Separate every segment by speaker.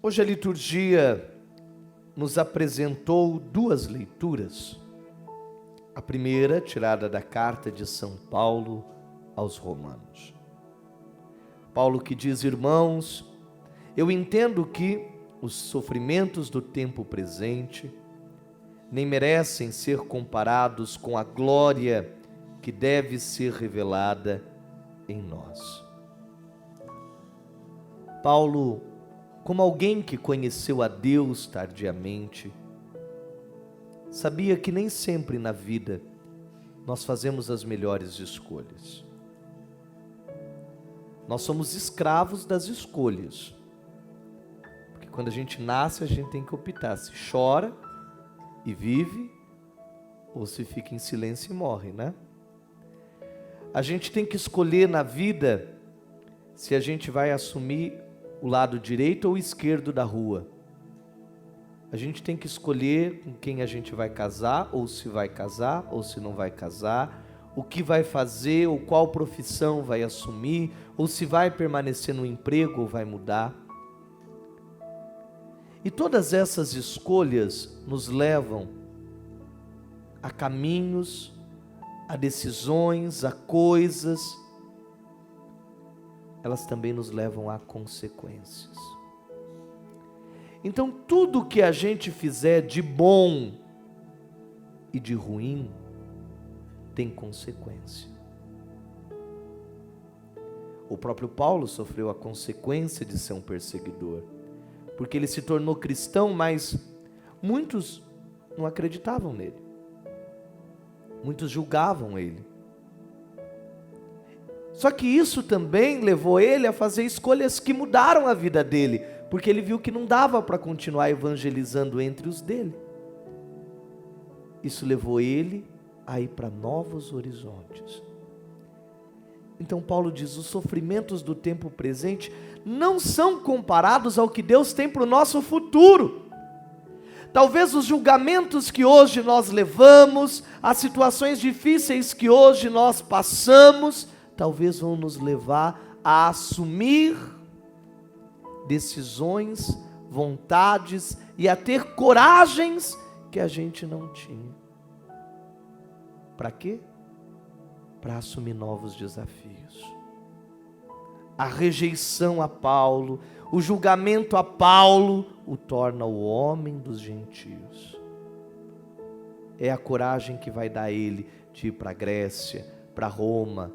Speaker 1: Hoje a liturgia nos apresentou duas leituras. A primeira, tirada da carta de São Paulo aos Romanos. Paulo que diz: irmãos, eu entendo que os sofrimentos do tempo presente nem merecem ser comparados com a glória que deve ser revelada em nós. Paulo, como alguém que conheceu a Deus tardiamente, sabia que nem sempre na vida nós fazemos as melhores escolhas. Nós somos escravos das escolhas. Porque quando a gente nasce, a gente tem que optar se chora e vive, ou se fica em silêncio e morre, né? A gente tem que escolher na vida se a gente vai assumir o lado direito ou esquerdo da rua. A gente tem que escolher com quem a gente vai casar, ou se vai casar, ou se não vai casar, o que vai fazer, ou qual profissão vai assumir, ou se vai permanecer no emprego ou vai mudar. E todas essas escolhas nos levam a caminhos, a decisões, a coisas. Elas também nos levam a consequências. Então, tudo que a gente fizer de bom e de ruim tem consequência. O próprio Paulo sofreu a consequência de ser um perseguidor, porque ele se tornou cristão, mas muitos não acreditavam nele. Muitos julgavam ele. Só que isso também levou ele a fazer escolhas que mudaram a vida dele, porque ele viu que não dava para continuar evangelizando entre os dele. Isso levou ele a ir para novos horizontes. Então Paulo diz: os sofrimentos do tempo presente não são comparados ao que Deus tem para o nosso futuro. Talvez os julgamentos que hoje nós levamos, as situações difíceis que hoje nós passamos, talvez vão nos levar a assumir decisões, vontades e a ter coragens que a gente não tinha. Para quê? Para assumir novos desafios. A rejeição a Paulo, o julgamento a Paulo, o torna o homem dos gentios. É a coragem que vai dar ele de ir para a Grécia, para Roma,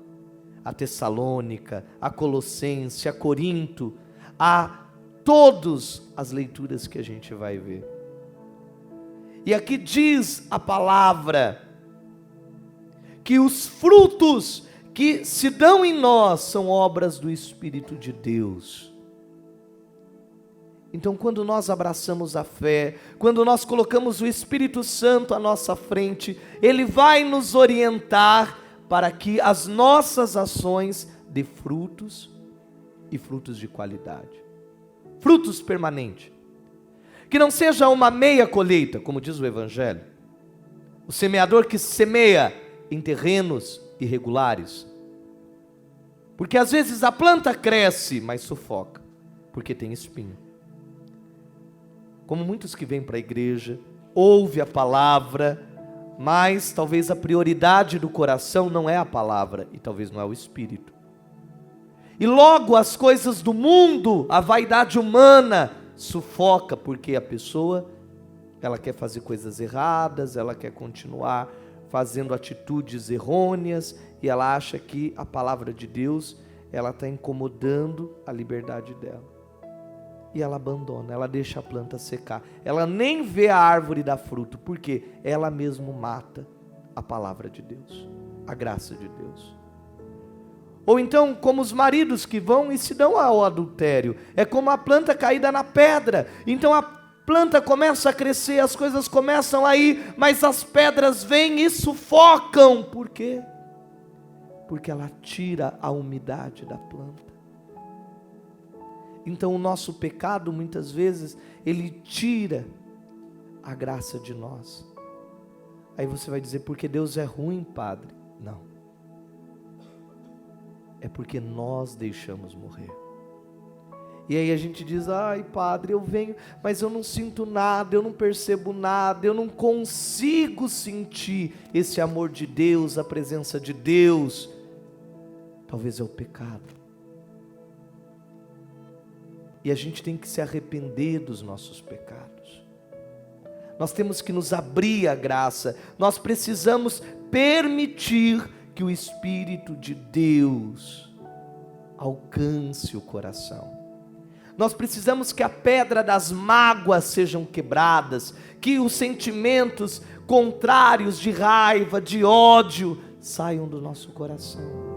Speaker 1: a Tessalônica, a Colossense, a Corinto, a todas as leituras que a gente vai ver. E aqui diz a palavra que os frutos que se dão em nós são obras do Espírito de Deus. Então, quando nós abraçamos a fé, quando nós colocamos o Espírito Santo à nossa frente, ele vai nos orientar para que as nossas ações dê frutos, e frutos de qualidade, frutos permanentes, que não seja uma meia colheita, como diz o Evangelho, o semeador que semeia em terrenos irregulares, porque às vezes a planta cresce, mas sufoca, porque tem espinho. Como muitos que vêm para a igreja, ouve a palavra, mas talvez a prioridade do coração não é a palavra, e talvez não é o Espírito. E logo as coisas do mundo, a vaidade humana, sufoca, porque a pessoa, ela quer fazer coisas erradas, ela quer continuar fazendo atitudes errôneas, e ela acha que a palavra de Deus, ela está incomodando a liberdade dela. E ela abandona, ela deixa a planta secar. Ela nem vê a árvore dar fruto, porque ela mesmo mata a palavra de Deus, a graça de Deus. Ou então, como os maridos que vão e se dão ao adultério, é como a planta caída na pedra. Então a planta começa a crescer, as coisas começam a ir, mas as pedras vêm e sufocam. Por quê? Porque ela tira a umidade da planta. Então o nosso pecado, muitas vezes, ele tira a graça de nós. Aí você vai dizer: porque Deus é ruim, padre? Não. É porque nós deixamos morrer. E aí a gente diz: ai padre, eu venho, mas eu não sinto nada, eu não percebo nada, eu não consigo sentir esse amor de Deus, a presença de Deus. Talvez é o pecado. E a gente tem que se arrepender dos nossos pecados. Nós temos que nos abrir à graça. Nós precisamos permitir que o Espírito de Deus alcance o coração. Nós precisamos que a pedra das mágoas sejam quebradas, que os sentimentos contrários de raiva, de ódio, saiam do nosso coração.